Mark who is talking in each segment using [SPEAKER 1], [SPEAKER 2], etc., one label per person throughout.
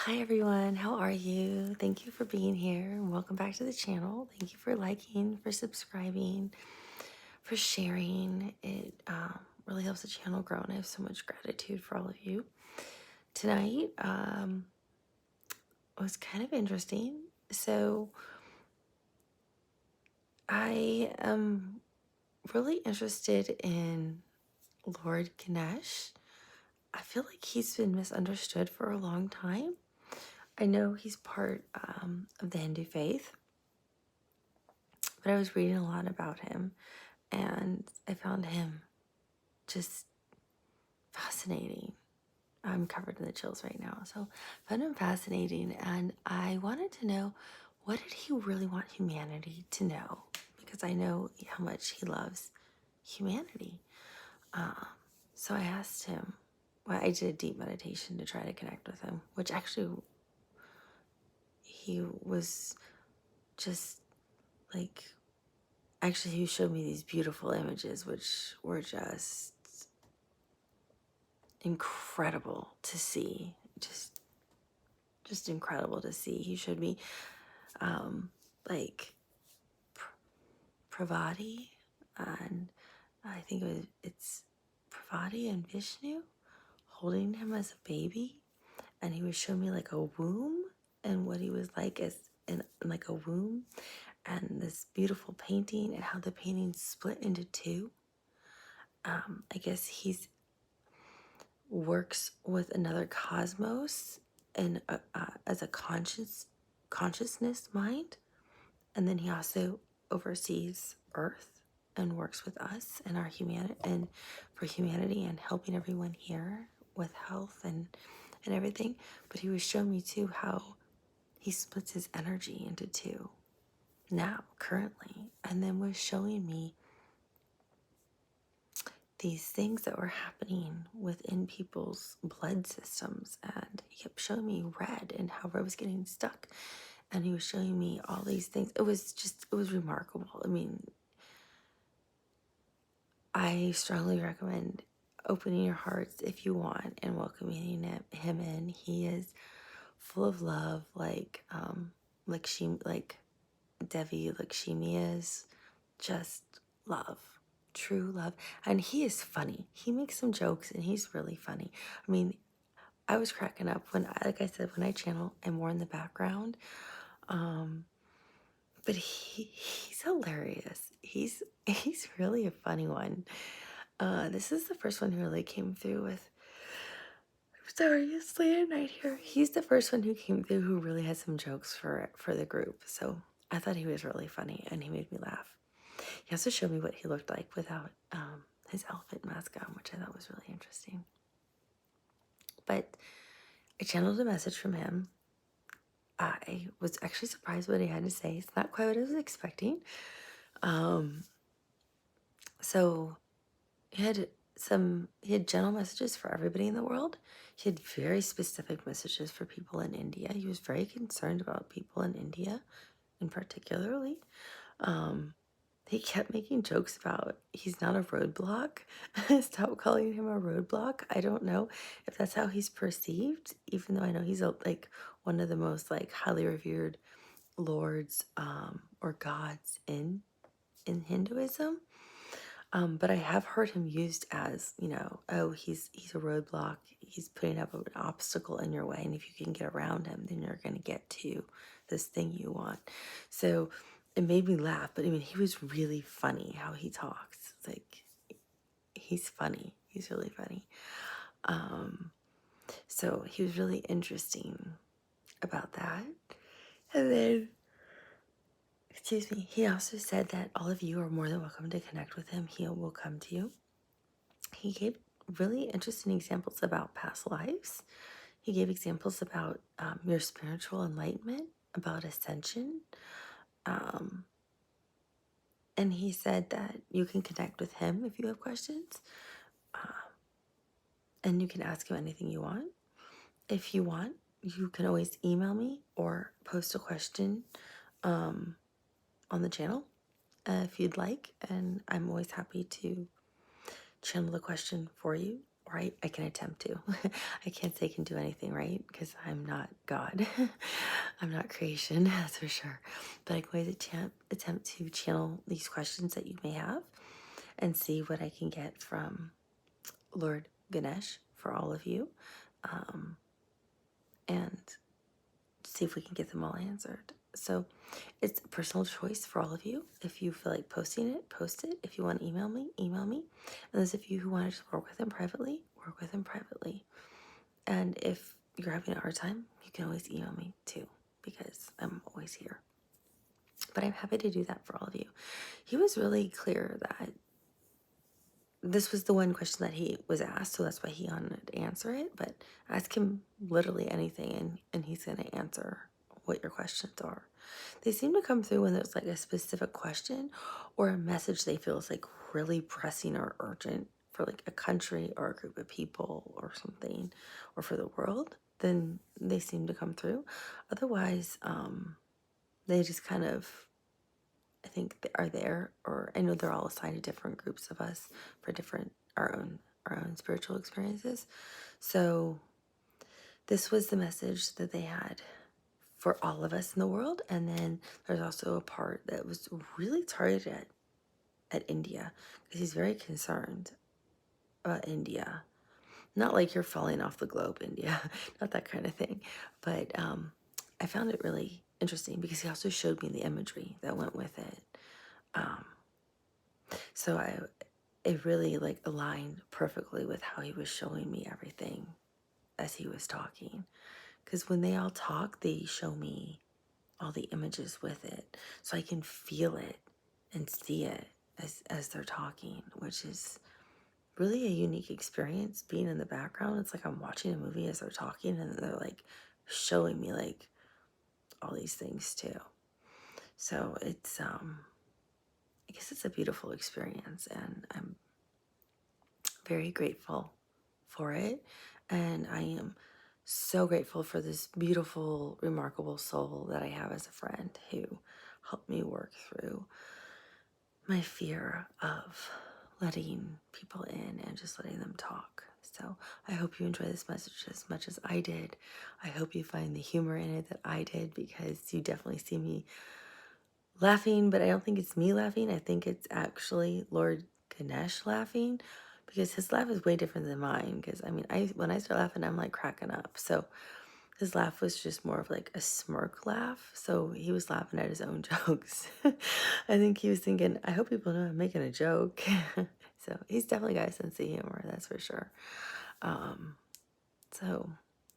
[SPEAKER 1] Hi everyone, how are you? Thank you for being here and welcome back to the channel. Thank you for liking, for subscribing, for sharing. It really helps the channel grow, and I have so much gratitude for all of you. Tonight was kind of interesting. So I am really interested in Lord Ganesh. I feel like he's been misunderstood for a long time. I know he's part of the Hindu faith, but I was reading a lot about him and I found him just fascinating. I'm covered in the chills right now. So I found him fascinating, and I wanted to know, what did he really want humanity to know? Because I know how much he loves humanity. So I asked him, well, I did a deep meditation to try to connect with him, which actually he was just like, actually he showed me these beautiful images, which were just incredible to see. Just incredible to see. He showed me like Pravati, and I think it's Pravati and Vishnu holding him as a baby, and he was showing me like a womb and what he was like as in like a womb, and this beautiful painting and how the painting split into two. I guess he's works with another cosmos and as a consciousness mind, and then he also oversees Earth and works with us and our humanity and for humanity and helping everyone here with health and everything. But he was showing me too how he splits his energy into two now currently, and then was showing me these things that were happening within people's blood systems, and he kept showing me red and how red was getting stuck, and he was showing me all these things. It was remarkable. I mean, I strongly recommend opening your hearts if you want and welcoming him in. He is full of love, like Devi Lakshmi is, just love, true love. And he is funny. He makes some jokes and he's really funny. I mean, I was cracking up when, like I said, when I channel, I'm more in the background. But he's hilarious. He's really a funny one. This is the first one who really came through with. I'm sorry, it's late at night here. He's the first one who came through who really had some jokes for the group. So I thought he was really funny and he made me laugh. He also showed me what he looked like without his elephant mask on, which I thought was really interesting. But I channeled a message from him. I was actually surprised what he had to say. It's not quite what I was expecting. So he had general messages for everybody in the world. He had very specific messages for people in India. He was very concerned about people in India, in particularly. He kept making jokes about he's not a roadblock. Stop calling him a roadblock. I don't know if that's how he's perceived, even though I know he's one of the most like highly revered lords or gods in Hinduism. But I have heard him used as, oh, he's a roadblock. He's putting up an obstacle in your way, and if you can get around him, then you're going to get to this thing you want. So it made me laugh. But I mean, he was really funny how he talks. Like, he's funny. He's really funny. So he was really interesting about that. And then, excuse me, he also said that all of you are more than welcome to connect with him. He will come to you. He gave really interesting examples about past lives. He gave examples about your spiritual enlightenment, about ascension. And he said that you can connect with him if you have questions. And you can ask him anything you want. If you want, you can always email me or post a question on the channel if you'd like. And I'm always happy to channel the question for you. or I can attempt to. I can't say I can do anything, right? Because I'm not God. I'm not creation, that's for sure. But I can always attempt to channel these questions that you may have and see what I can get from Lord Ganesh for all of you, and see if we can get them all answered. So it's a personal choice for all of you. If you feel like posting it, post it. If you want to email me, email me. And those of you who want to just work with him privately, work with him privately. And if you're having a hard time, you can always email me too, because I'm always here. But I'm happy to do that for all of you. He was really clear that this was the one question that he was asked, so that's why he wanted to answer it. But ask him literally anything, and he's going to answer what your questions are. They seem to come through when there's like a specific question or a message they feel is like really pressing or urgent for like a country or a group of people or something, or for the world. Then they seem to come through. Otherwise, they just kind of, I think, they are there, or I know they're all assigned to different groups of us for different our own spiritual experiences. So this was the message that they had for all of us in the world. And then there's also a part that was really targeted at India, because he's very concerned about India. Not like you're falling off the globe, India, not that kind of thing. But I found it really interesting because he also showed me the imagery that went with it. So it really like aligned perfectly with how he was showing me everything as he was talking. Because when they all talk, they show me all the images with it, so I can feel it and see it as they're talking, which is really a unique experience. Being in the background, it's like I'm watching a movie as they're talking, and they're like showing me like all these things too. So it's I guess it's a beautiful experience, and I'm very grateful for it. And I am so grateful for this beautiful, remarkable soul that I have as a friend who helped me work through my fear of letting people in and just letting them talk. So I hope you enjoy this message as much as I did. I hope you find the humor in it that I did, because you definitely see me laughing, but I don't think it's me laughing. I think it's actually Lord Ganesh laughing, because his laugh is way different than mine. Because I mean, when I start laughing, I'm like cracking up. So his laugh was just more of like a smirk laugh. So he was laughing at his own jokes. I think he was thinking, I hope people know I'm making a joke. So he's definitely got a sense of humor, that's for sure. So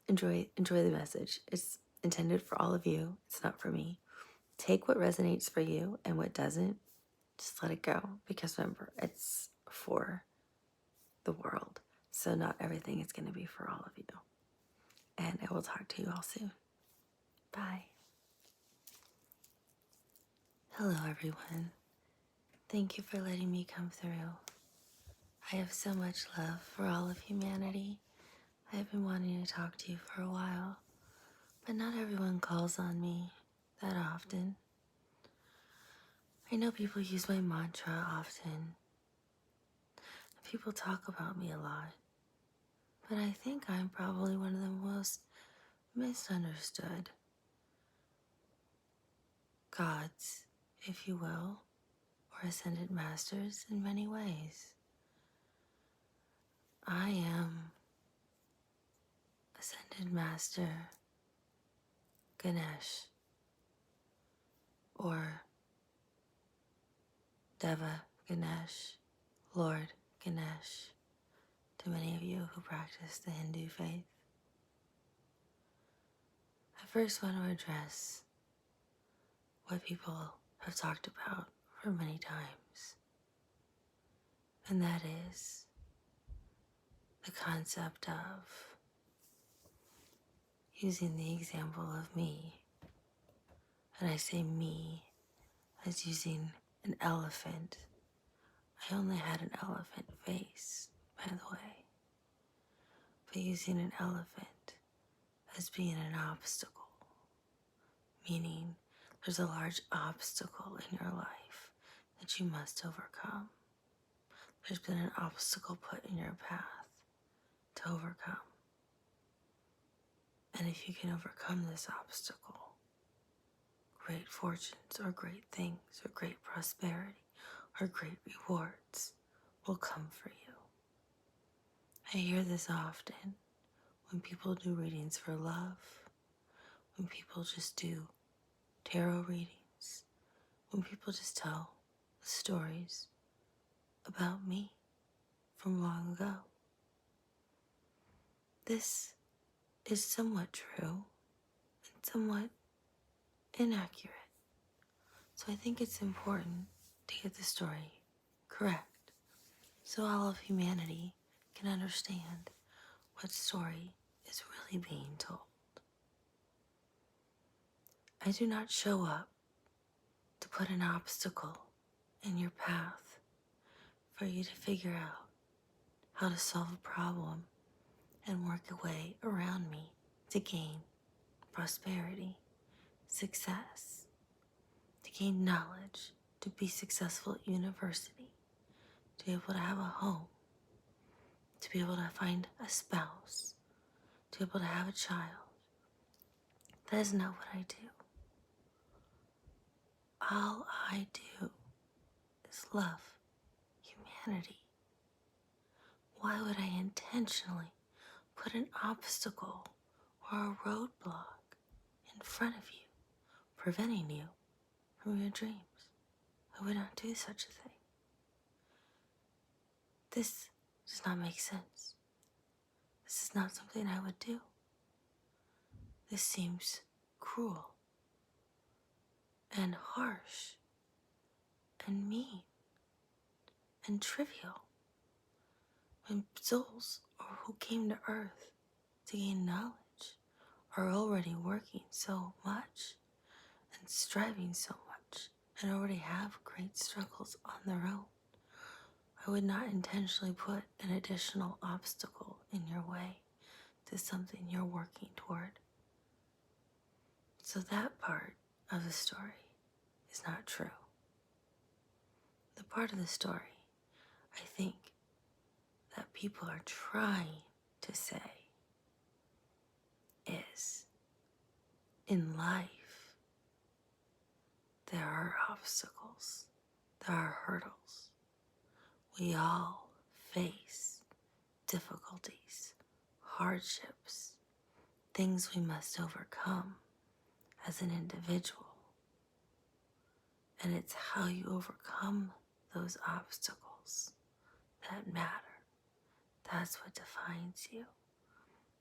[SPEAKER 1] enjoy the message. It's intended for all of you. It's not for me. Take what resonates for you, and what doesn't, just let it go. Because remember, it's for the world. So not everything is going to be for all of you. And I will talk to you all soon. Bye. Hello, everyone. Thank you for letting me come through. I have so much love for all of humanity. I have been wanting to talk to you for a while, but not everyone calls on me that often. I know people use my mantra often. People talk about me a lot, but I think I'm probably one of the most misunderstood gods, if you will, or ascended masters in many ways. I am Ascended Master Ganesh, or DEVA Ganesh, Lord Ganesh, to many of you who practice the Hindu faith. I first want to address what people have talked about for many times, and that is the concept of using the example of me. And I say me as using an elephant. I only had an elephant face, by the way. But using an elephant as being an obstacle, meaning there's a large obstacle in your life that you must overcome. There's been an obstacle put in your path, to overcome. And if you can overcome this obstacle, great fortunes or great things or great prosperity or great rewards will come for you. I hear this often when people do readings for love, when people just do tarot readings, when people just tell stories about me from long ago. This is somewhat true and somewhat inaccurate. So I think it's important to get the story correct so all of humanity can understand what story is really being told. I do not show up to put an obstacle in your path for you to figure out how to solve a problem and work a way around me to gain prosperity, success, to gain knowledge, to be successful at university, to be able to have a home, to be able to find a spouse, to be able to have a child. That is not what I do. All I do is love humanity. Why would I intentionally put an obstacle or a roadblock in front of you, preventing you from your dreams? I would not do such a thing. This does not make sense. This is not something I would do. This seems cruel and harsh and mean and trivial when souls who came to earth to gain knowledge are already working so much and striving so much and already have great struggles on their own. I would not intentionally put an additional obstacle in your way to something you're working toward. So that part of the story is not true. The part of the story, I think, that people are trying to say is, in life, there are obstacles, there are hurdles. We all face difficulties, hardships, things we must overcome as an individual. And it's how you overcome those obstacles that matter. That's what defines you.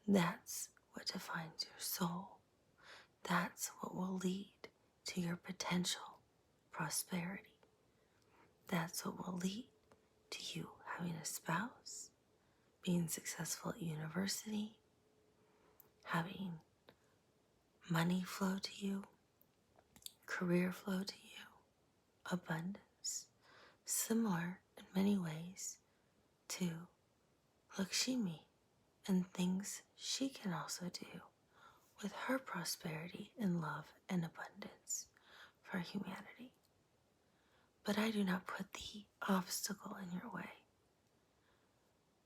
[SPEAKER 1] That's what defines your soul. That's what will lead to your potential prosperity. That's what will lead to you having a spouse, being successful at university, having money flow to you, career flow to you, abundance, similar in many ways to Lakshmi and things she can also do with her prosperity and love and abundance for humanity. But I do not put the obstacle in your way.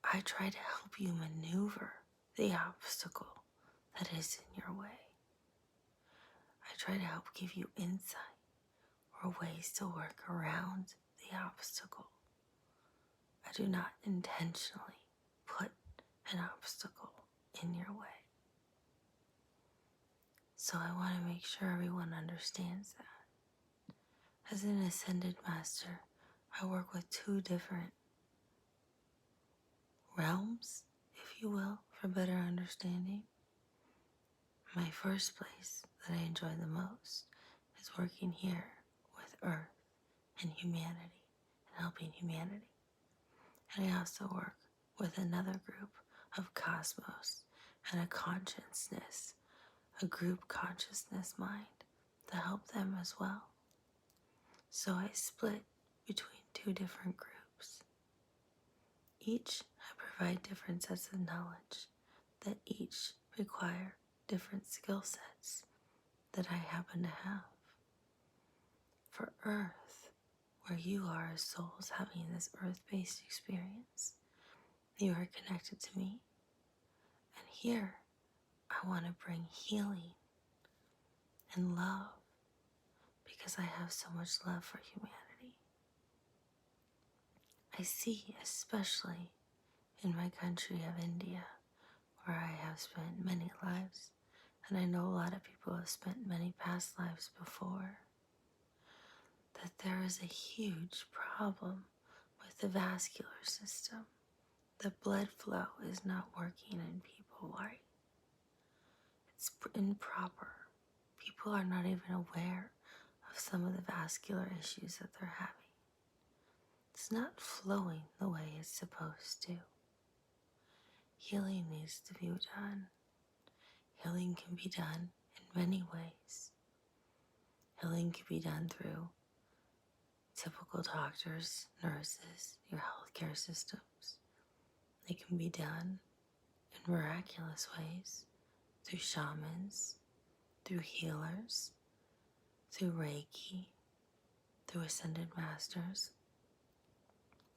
[SPEAKER 1] I try to help you maneuver the obstacle that is in your way. I try to help give you insight or ways to work around the obstacle. I do not intentionally put an obstacle in your way. So I want to make sure everyone understands that. As an ascended master, I work with two different realms, if you will, for better understanding. My first place that I enjoy the most is working here with Earth and humanity and helping humanity. And I also work with another group of cosmos and a consciousness, a group consciousness mind to help them as well. So I split between two different groups. Each I provide different sets of knowledge that each require different skill sets that I happen to have. For Earth, where you are as souls having this earth-based experience, you are connected to me And here, I want to bring healing and love because I have so much love for humanity. I see, especially in my country of India, where I have spent many lives, and I know a lot of people have spent many past lives before, that there is a huge problem with the vascular system. The blood flow is not working in people right. It's improper. People are not even aware of some of the vascular issues that they're having. It's not flowing the way it's supposed to. Healing needs to be done. Healing can be done in many ways. Healing can be done through typical doctors, nurses, your healthcare systems. It can be done in miraculous ways through shamans, through healers, through Reiki, through ascended masters,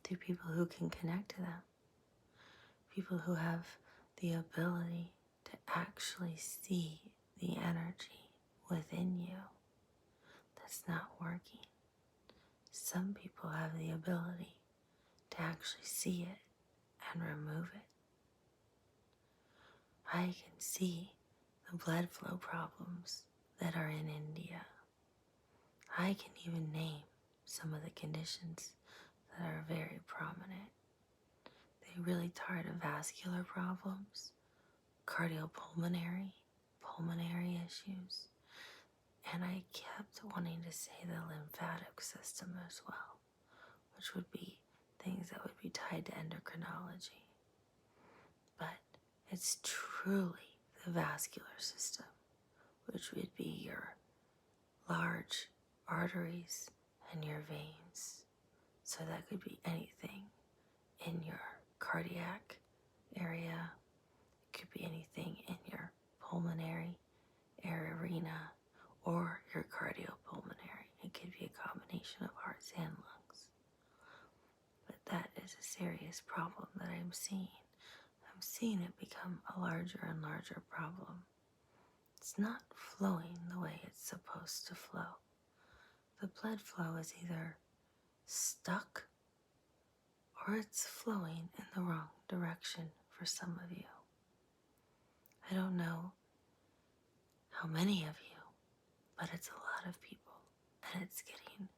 [SPEAKER 1] through people who can connect to them, people who have the ability to actually see the energy within you that's not working. Some people have the ability to actually see it and remove it. I can see the blood flow problems that are in India. I can even name some of the conditions that are very prominent. They're really cardiovascular problems, cardiopulmonary, pulmonary issues, and I kept wanting to say the lymphatic system as well, which would be things that would be tied to endocrinology. But it's truly the vascular system, which would be your large arteries and your veins. So that could be anything in your cardiac area. It could be anything in your pulmonary arena or your cardiopulmonary. It could be a combination of hearts and lungs. But that is a serious problem that I'm seeing. I'm seeing it become a larger and larger problem. It's not flowing the way it's supposed to flow. The blood flow is either stuck or it's flowing in the wrong direction for some of you. I don't know how many of you, but it's a lot of people, and it's getting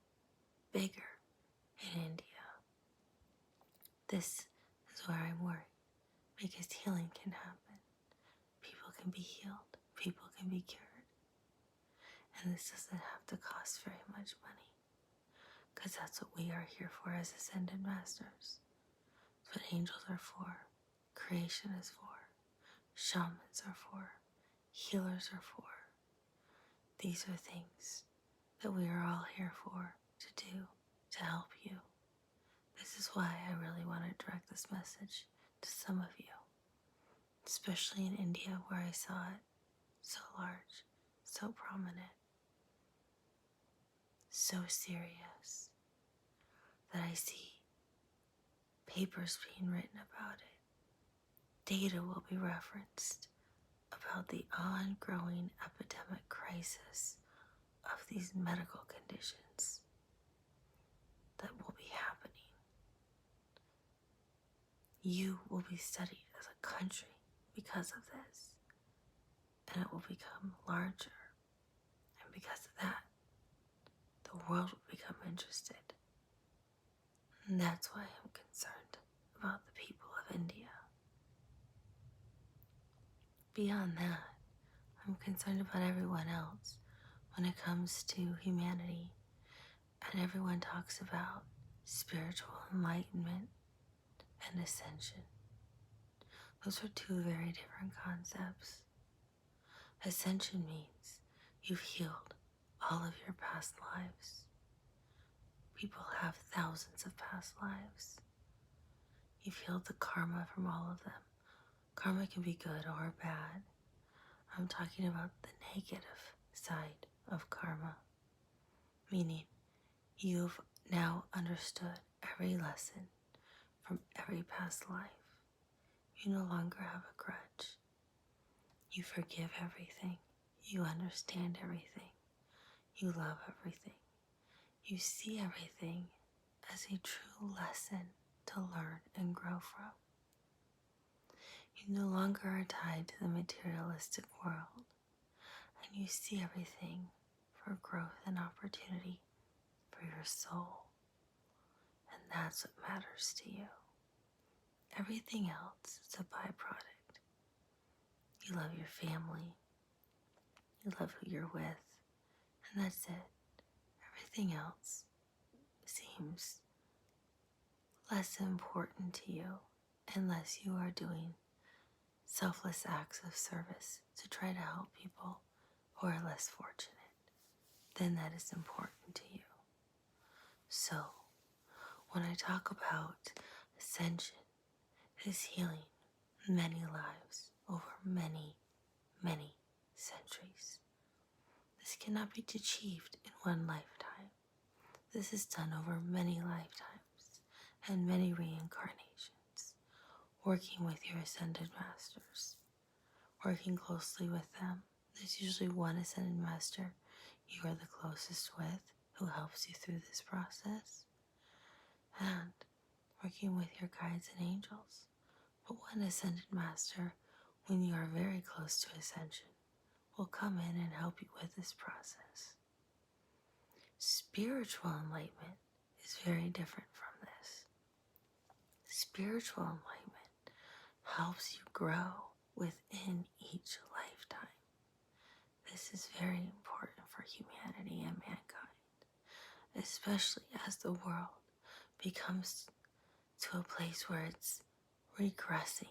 [SPEAKER 1] bigger in India. This is where I'm worried, because healing can happen. People can be healed. People can be cured. And this doesn't have to cost very much money, because that's what we are here for as ascended masters. It's what angels are for, creation is for, shamans are for, healers are for. These are things that we are all here for, to do, to help you. This is why I really want to direct this message to some of you, especially in India, where I saw it so large, so prominent, so serious, that I see papers being written about it. Data will be referenced about the ongoing epidemic crisis of these medical conditions that will be happening. You will be studied as a country because of this, and it will become larger. And because of that, the world will become interested. And that's why I'm concerned about the people of India. Beyond that, I'm concerned about everyone else when it comes to humanity. And everyone talks about spiritual enlightenment and ascension. Those are two very different concepts. Ascension means you've healed all of your past lives. People have thousands of past lives. You've healed the karma from all of them. Karma can be good or bad. I'm talking about the negative side of karma, meaning you've now understood every lesson from every past life. You no longer have a grudge. You forgive everything. You understand everything. You love everything. You see everything as a true lesson to learn and grow from. You no longer are tied to the materialistic world, and you see everything for growth and opportunity for your soul. And that's what matters to you. Everything else is a byproduct. You love your family. You love who you're with. And that's it. Everything else seems less important to you unless you are doing selfless acts of service to try to help people who are less fortunate. Then that is important to you. So, when I talk about ascension, it is healing many lives over many, many centuries. This cannot be achieved in one lifetime. This is done over many lifetimes and many reincarnations, working with your ascended masters, working closely with them. There's usually one ascended master you are the closest with who helps you through this process, and working with your guides and angels. But one ascended master, when you are very close to ascension, will come in and help you with this process. Spiritual enlightenment is very different from this. Spiritual enlightenment helps you grow within each lifetime. This is very important for humanity and mankind, especially as the world becomes to a place where it's regressing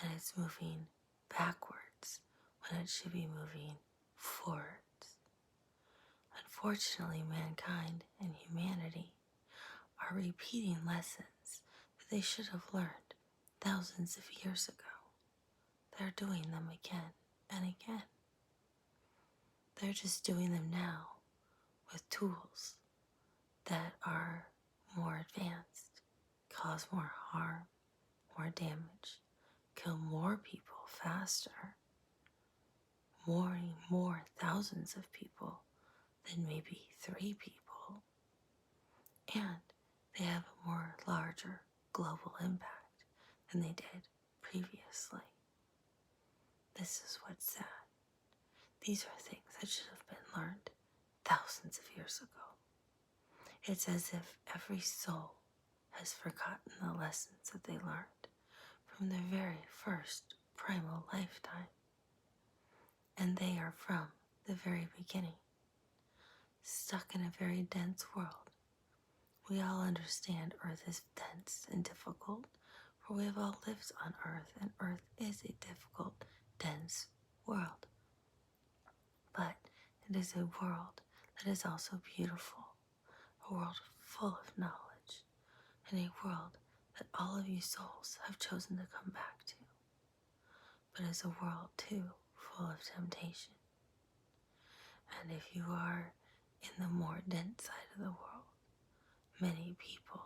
[SPEAKER 1] and it's moving backwards when it should be moving forwards. Unfortunately, mankind and humanity are repeating lessons that they should have learned thousands of years ago. They're doing them again and again. They're just doing them now with tools that are more advanced, cause more harm, more damage, kill more people faster, more thousands of people than maybe 3 people, and they have a more larger global impact than they did previously. This is what's sad. These are things that should have been learned thousands of years ago. It's as if every soul has forgotten the lessons that they learned from their very first primal lifetime. And they are from the very beginning, stuck in a very dense world. We all understand Earth is dense and difficult, for we have all lived on Earth, and Earth is a difficult, dense world. But it is a world that is also beautiful, a world full of knowledge, and a world that all of you souls have chosen to come back to. But it's a world, too, full of temptation. And if you are in the more dense side of the world, many people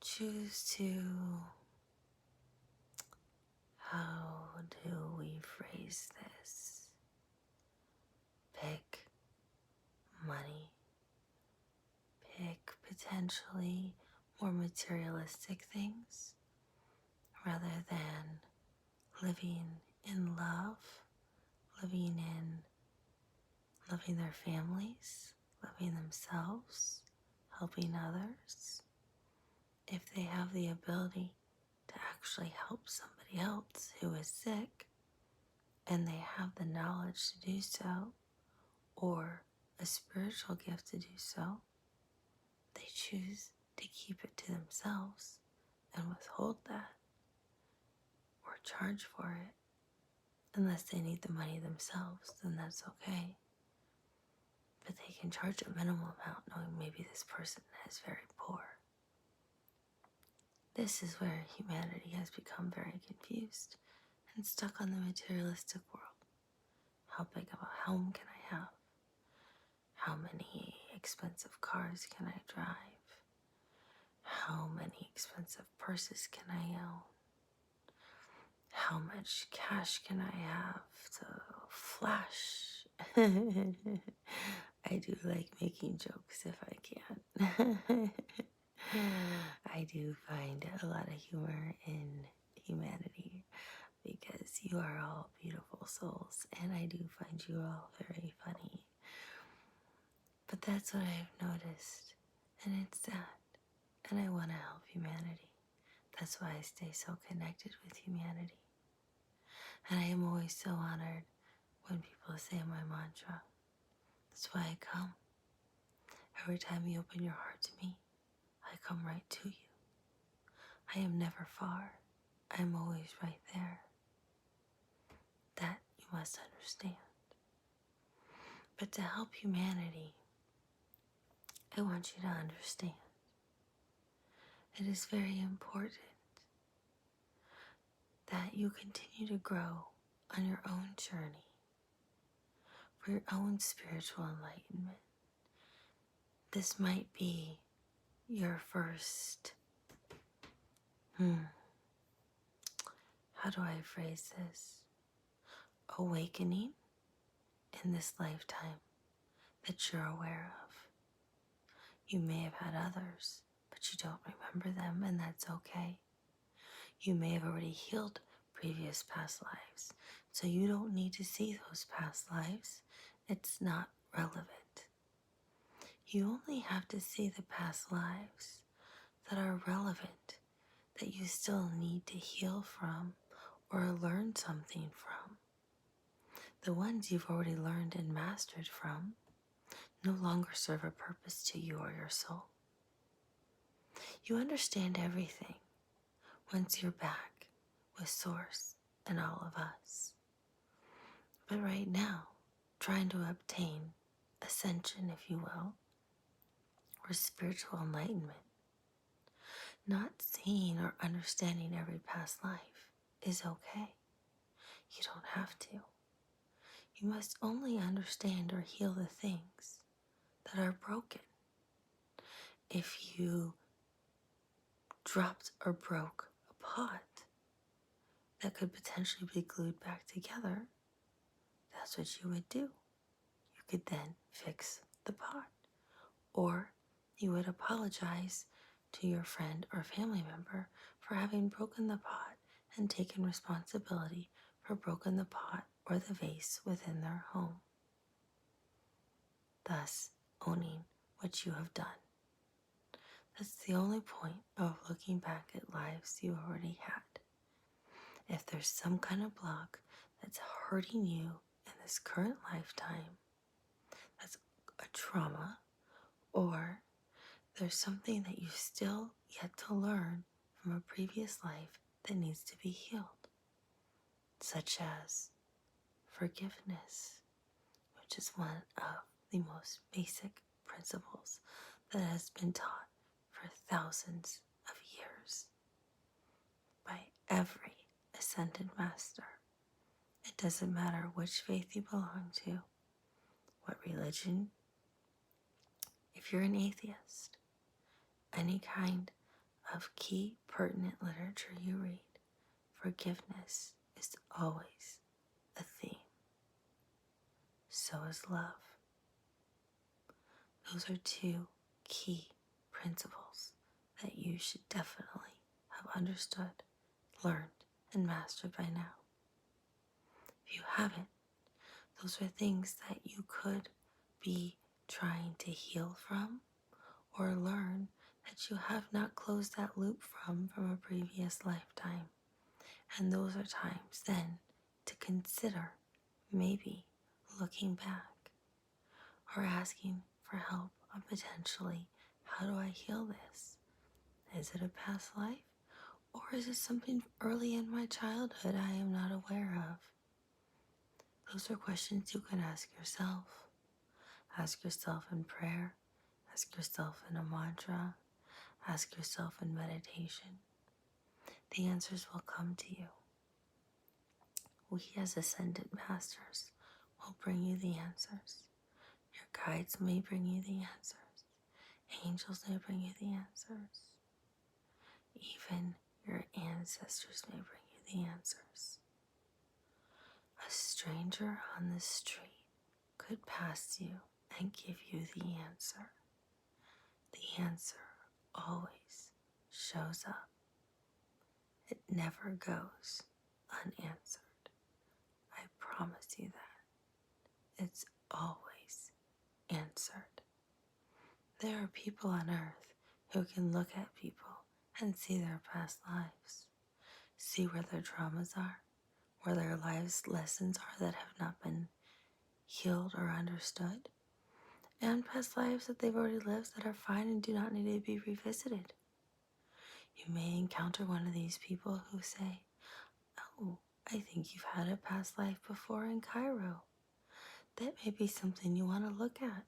[SPEAKER 1] choose to, how do we phrase this? Pick money, pick potentially more materialistic things rather than living in love, living their families, loving themselves, helping others. If they have the ability to actually help somebody else who is sick, and they have the knowledge to do so, or a spiritual gift to do so, they choose to keep it to themselves and withhold that, or charge for it. Unless they need the money themselves, then that's okay. But they can charge a minimal amount knowing maybe this person is very poor. This is where humanity has become very confused and stuck on the materialistic world. How big of a home can I have? How many expensive cars can I drive? How many expensive purses can I own? How much cash can I have to flash? I do like making jokes if I can. I do find a lot of humor in humanity because you are all beautiful souls, and I do find you all very funny. But that's what I've noticed, and it's sad, and I want to help humanity. That's why I stay so connected with humanity. And I am always so honored when people say my mantra. That's why I come. Every time you open your heart to me, I come right to you. I am never far. I am always right there. That you must understand. But to help humanity, I want you to understand it is very important that you continue to grow on your own journey for your own spiritual enlightenment. This might be your first, how do I phrase this? Awakening in this lifetime that you're aware of. You may have had others, but you don't remember them, and that's okay. You may have already healed previous past lives, so you don't need to see those past lives. It's not relevant. You only have to see the past lives that are relevant, that you still need to heal from or learn something from. The ones you've already learned and mastered from no longer serve a purpose to you or your soul. You understand everything once you're back with Source and all of us. But right now, trying to obtain ascension, if you will, or spiritual enlightenment, not seeing or understanding every past life is okay. You don't have to. You must only understand or heal the things that are broken. If you dropped or broke a pot that could potentially be glued back together, that's what you would do. You could then fix the pot, or you would apologize to your friend or family member for having broken the pot and taken responsibility for broken the pot or the vase within their home, thus owning what you have done. That's the only point of looking back at lives you already had. If there's some kind of block that's hurting you in this current lifetime, that's a trauma, or there's something that you still yet to learn from a previous life that needs to be healed, such as forgiveness, which is one of the most basic principles that has been taught for thousands of years by every ascended master. It doesn't matter which faith you belong to, what religion, if you're an atheist, any kind of key pertinent literature you read, forgiveness is always a theme. So is love. Those are two key principles that you should definitely have understood, learned, and mastered by now. If you haven't, those are things that you could be trying to heal from or learn that you have not closed that loop from a previous lifetime. And those are times then to consider maybe looking back or asking for help on potentially, how do I heal this? Is it a past life? Or is it something early in my childhood I am not aware of? Those are questions you can ask yourself. Ask yourself in prayer. Ask yourself in a mantra. Ask yourself in meditation. The answers will come to you. We as ascended masters will bring you the answers. Your guides may bring you the answers. Angels may bring you the answers. Even your ancestors may bring you the answers. A stranger on the street could pass you and give you the answer. The answer always shows up. It never goes unanswered. I promise you that. It's always answered. There are people on earth who can look at people and see their past lives, see where their traumas are, where their lives' lessons are that have not been healed or understood, and past lives that they've already lived that are fine and do not need to be revisited. You may encounter one of these people who say, "Oh, I think you've had a past life before in Cairo." That may be something you want to look at.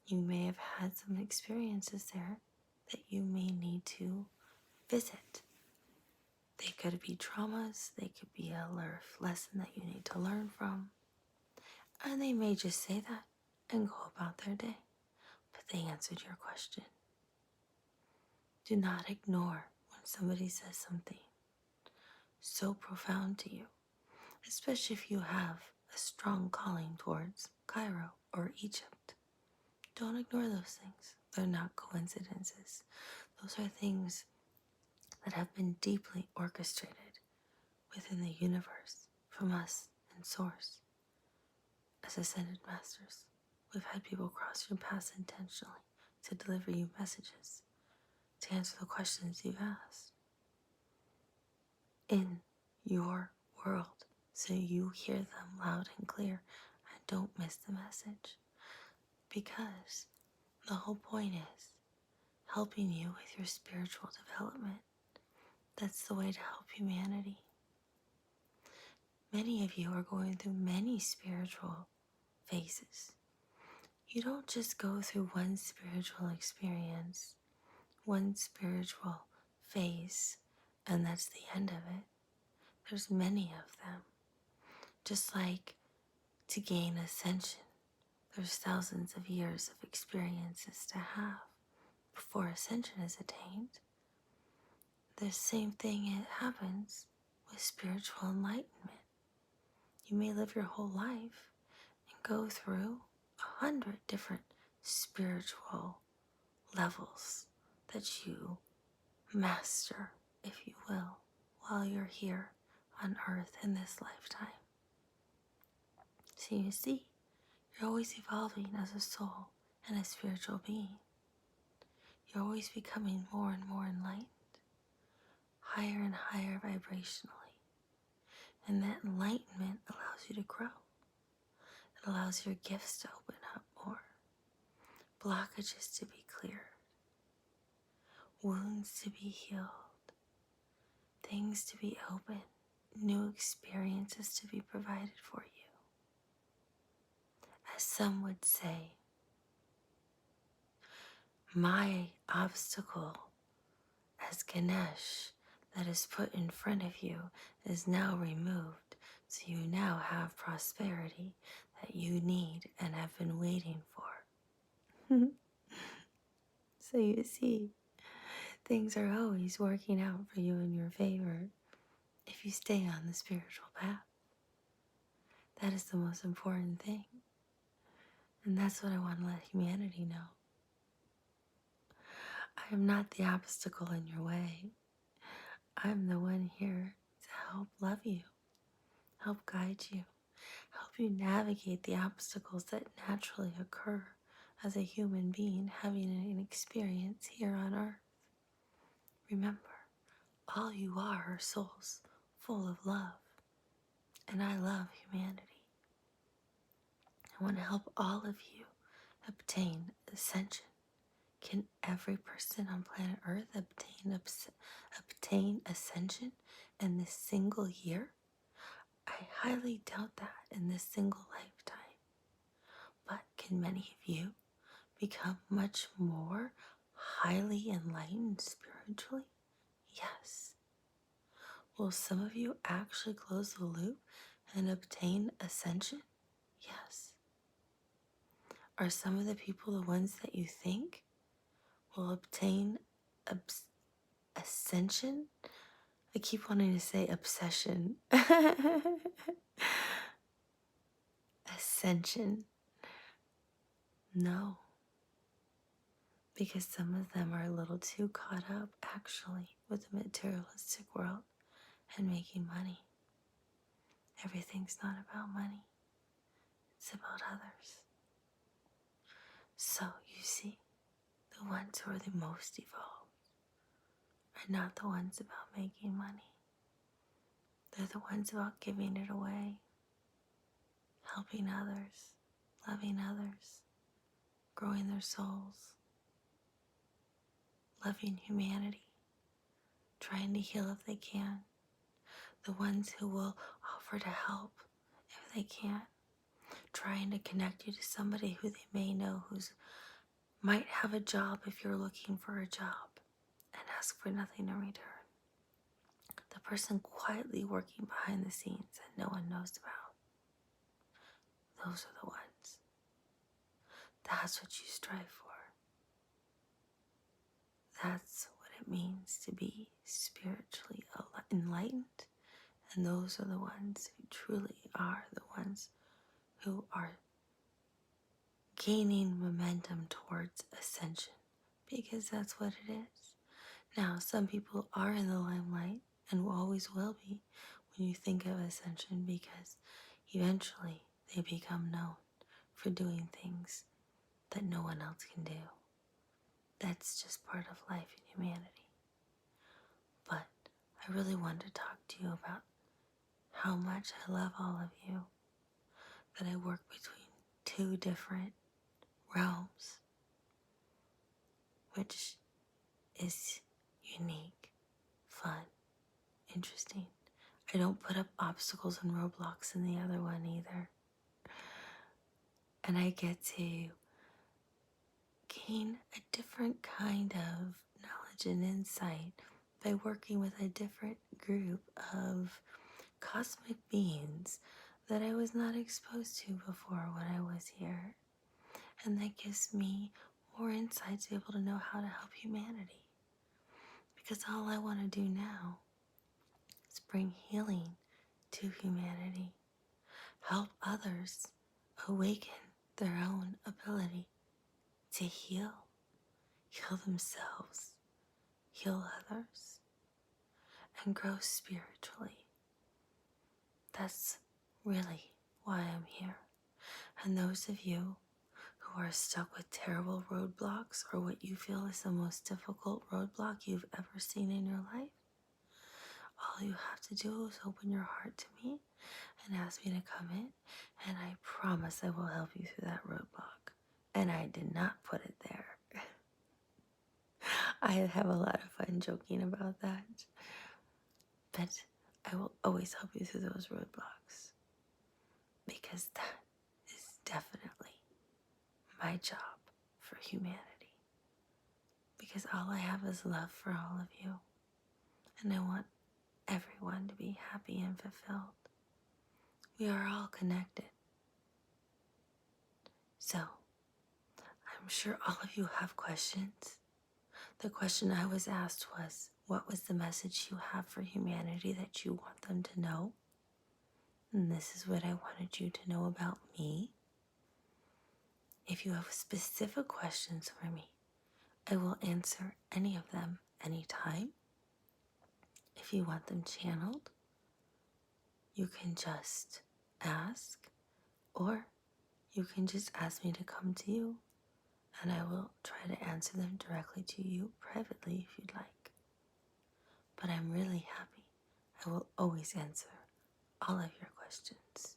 [SPEAKER 1] You may have had some experiences there that you may need to visit. They could be traumas, they could be a life lesson that you need to learn from, and they may just say that and go about their day, but they answered your question. Do not ignore when somebody says something so profound to you, especially if you have a strong calling towards Cairo or Egypt. Don't ignore those things. They're not coincidences. Those are things that have been deeply orchestrated within the universe from us and Source. As Ascended Masters, we've had people cross your paths intentionally to deliver you messages, to answer the questions you've asked in your world, so you hear them loud and clear and don't miss the message. Because the whole point is helping you with your spiritual development. That's the way to help humanity. Many of you are going through many spiritual phases. You don't just go through one spiritual experience, one spiritual phase, and that's the end of it. There's many of them. Just like to gain ascension, there's thousands of years of experiences to have before ascension is attained. The same thing happens with spiritual enlightenment. You may live your whole life and go through 100 different spiritual levels that you master, if you will, while you're here on earth in this lifetime. So you see, you're always evolving as a soul and a spiritual being. You're always becoming more and more enlightened, higher and higher vibrationally. And that enlightenment allows you to grow. It allows your gifts to open up more, blockages to be cleared, wounds to be healed, things to be open, new experiences to be provided for you. As some would say, my obstacle as Ganesh that is put in front of you is now removed, so you now have prosperity that you need and have been waiting for. So you see, things are always working out for you in your favor if you stay on the spiritual path. That is the most important thing. And that's what I want to let humanity know. I am not the obstacle in your way. I'm the one here to help love you, help guide you, help you navigate the obstacles that naturally occur as a human being having an experience here on earth. Remember, all you are souls full of love, and I love humanity. I want to help all of you obtain ascension. Can every person on planet Earth obtain ascension in this single year? I highly doubt that in this single lifetime. But can many of you become much more highly enlightened spiritually? Yes. Will some of you actually close the loop and obtain ascension? Yes. Are some of the people the ones that you think will obtain ascension I keep wanting to say obsession. Ascension. No. Because some of them are a little too caught up, actually, with the materialistic world and making money. Everything's not about money. It's about others. So, you see, the ones who are the most evolved are not the ones about making money. They're the ones about giving it away, helping others, loving others, growing their souls, loving humanity, trying to heal if they can. The ones who will offer to help if they can, trying to connect you to somebody who they may know who's might have a job if you're looking for a job and ask for nothing in return. The person quietly working behind the scenes that no one knows about. Those are the ones. That's what you strive for. That's what it means to be spiritually enlightened. And those are the ones who truly are the ones who are gaining momentum towards ascension, because that's what it is. Now, some people are in the limelight and always will be when you think of ascension, because eventually they become known for doing things that no one else can do. That's just part of life and humanity. But I really want to talk to you about how much I love all of you, that I work between two different realms, which is unique, fun, interesting. I don't put up obstacles and roadblocks in the other one either. And I get to gain a different kind of knowledge and insight by working with a different group of cosmic beings that I was not exposed to before when I was here. And that gives me more insight to be able to know how to help humanity. Because all I want to do now is bring healing to humanity. Help others awaken their own ability to heal themselves, heal others, and grow spiritually. That's really why I'm here. And those of you who are stuck with terrible roadblocks, or what you feel is the most difficult roadblock you've ever seen in your life, all you have to do is open your heart to me and ask me to come in, and I promise I will help you through that roadblock. And I did not put it there. I have a lot of fun joking about that. But I will always help you through those roadblocks, because that is definitely my job for humanity. Because all I have is love for all of you. And I want everyone to be happy and fulfilled. We are all connected. So, I'm sure all of you have questions. The question I was asked was, what was the message you have for humanity that you want them to know? And this is what I wanted you to know about me. If you have specific questions for me, I will answer any of them anytime. If you want them channeled, you can just ask, or you can just ask me to come to you, and I will try to answer them directly to you privately if you'd like. But I'm really happy. I will always answer all of your questions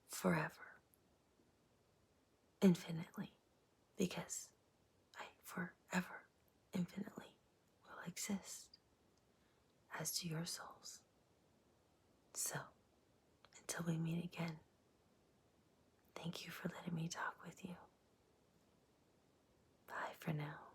[SPEAKER 1] forever, infinitely, because I forever, infinitely will exist, as do your souls. So, until we meet again, thank you for letting me talk with you. Bye for now.